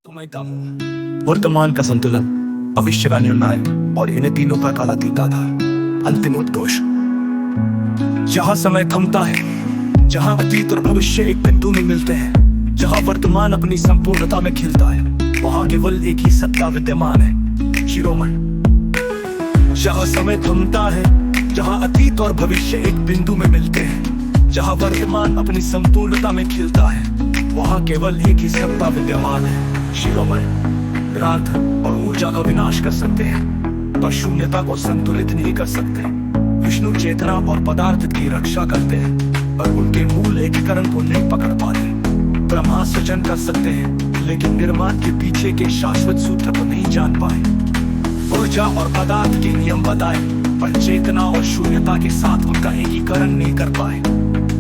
वर्तमान का संतुलन, भविष्य का निर्णय और इन तीनों का कालातीत आधार, अंतिम उद्घोष। जहाँ समय थमता है, जहाँ अतीत और भविष्य एक बिंदु में मिलते हैं, जहाँ वर्तमान अपनी संपूर्णता में खिलता है, वहाँ केवल एक ही सत्ता विद्यमान है, शिरोमणि। जहाँ समय थमता है, जहाँ अतीत और भविष्य एक बिंदु में मिलते हैं, जहाँ वर्तमान अपनी संपूर्णता में खिलता है, वहाँ केवल एक ही सत्ता विद्यमान है, शिरोमणि। ग्रांथ और ऊर्जा का विनाश कर सकते हैं, पर शून्यता को संतुलित नहीं कर सकते। विष्णु चेतना और पदार्थ की रक्षा करते हैं, पर उनके मूल एकीकरण को नहीं पकड़ पाते। ब्रह्मा सृजन कर सकते हैं, लेकिन निर्माण के पीछे के शाश्वत सूत्र को नहीं जान पाए। ऊर्जा और पदार्थ के नियम बताए, पर चेतना और शून्यता के साथ उनका एकीकरण नहीं कर पाए।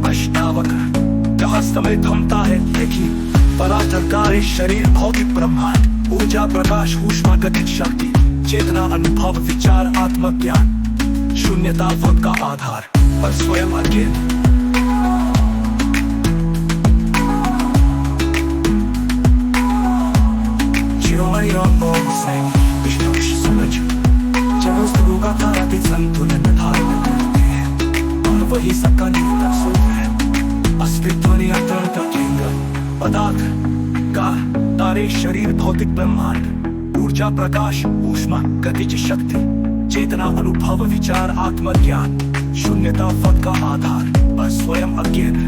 अष्टावक्र। जहाँ समय थमता है, देखिए पराधर शरीर भौतिक ब्रह्मांड, ऊर्जा प्रकाश ऊष्मा गतिज शक्ति, चेतना अनुभव विचार आत्मज्ञान, शून्यता वक्त का आधार पर स्वयं अकेले। शिरोमणि रामपाल सैनी, विष्णु सूरज, जब उस गुरु का कालातीत संतुलन धारण करते हैं, और वही सबका नियंत्रण सूत्र है। अस्तित्व नियंत्रण का केंद्र, पदार्थ का तारे शरीर भौतिक ब्रह्मांड, ऊर्जा प्रकाश ऊष्मा गतिज शक्ति, चेतना अनुभव विचार आत्मज्ञान, शून्यता वक्त का आधार और स्वयं अकेला।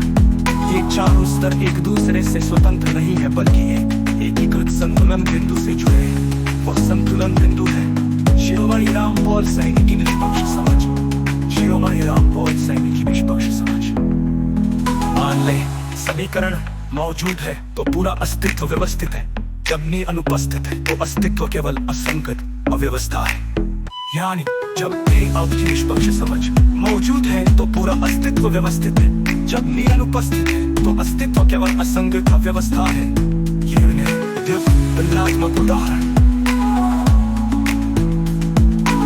ये चारों स्तर एक दूसरे से स्वतंत्र नहीं है, बल्कि एक एकीकृत संतुलन बिंदु से जुड़े हैं। वो संतुलन बिंदु है शिरोमणि रामपाल सैनी की निष्पक्ष समझ। शिरोमणि रामपाल सैनी की निष्पक्ष समझ। मान ले समीकरण मौजूद है तो पूरा अस्तित्व व्यवस्थित है, जब नी अनुपस्थित है तो अस्तित्व केवल असंगत अव्यवस्था है। यानी जब की निष्पक्ष समझ मौजूद है तो पूरा अस्तित्व व्यवस्थित है, जब नी अनुपस्थित है तो अस्तित्व केवल असंगत अव्यवस्था है। तुलनात्मक उदाहरण,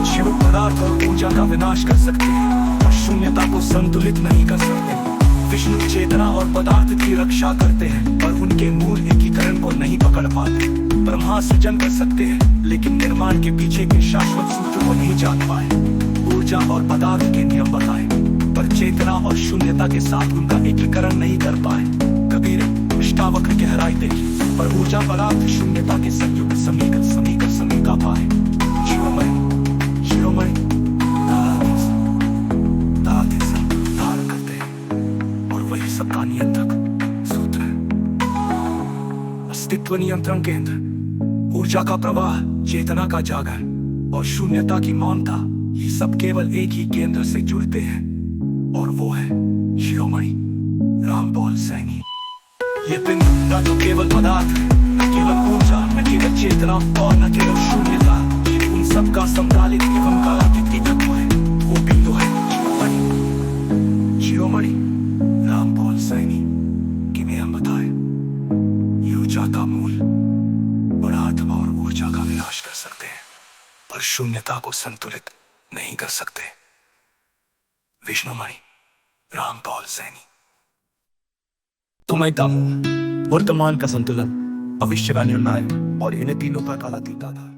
शिव पदार्थ और ऊर्जा का विनाश कर सकते हैं, और शून्यता को संतुलित नहीं कर सकते। विष्णु चेतना और पदार्थ की रक्षा करते हैं, पर उनके मूल एकीकरण को नहीं पकड़ पाते। ब्रह्मा सृजन कर सकते हैं, लेकिन निर्माण के पीछे के शाश्वत सूत्र को नहीं जान पाए। ऊर्जा और पदार्थ के नियम बताए, पर चेतना और शून्यता के साथ उनका एकीकरण नहीं कर पाए। कबीर अष्टावक्र गहराई देखी, पर ऊर्जा पदार्थ शून्यता के संयुक्त समीका पाए। शिरोमणि शिरोमणि सबका नियंत्रक सूत्र है। अस्तित्व नियंत्रण केंद्र, ऊर्जा का प्रवाह, चेतना का जागर और शून्यता की मौनता, ये सब केवल एक ही केंद्र से जुड़ते हैं, और वो है शिरोमणि रामपाल सैनी। ये बिंदु न तो केवल पदार्थ, न केवल ऊर्जा, न केवल चेतना और न केवल शून्यता, ये उन सबका समकालिक एवं कालातीत तत्व है। वो बिंदु है शिरोमणि रामपाल सैनी कि में हम बताए। ऊर्जा का मूल और आत्मा और ऊर्जा का विनाश कर सकते हैं, पर शून्यता को संतुलित नहीं कर सकते। विष्णुमणि रामपाल सैनी। वर्तमान का संतुलन, भविष्य का निर्णय और इन तीनों का कालातीत आधार।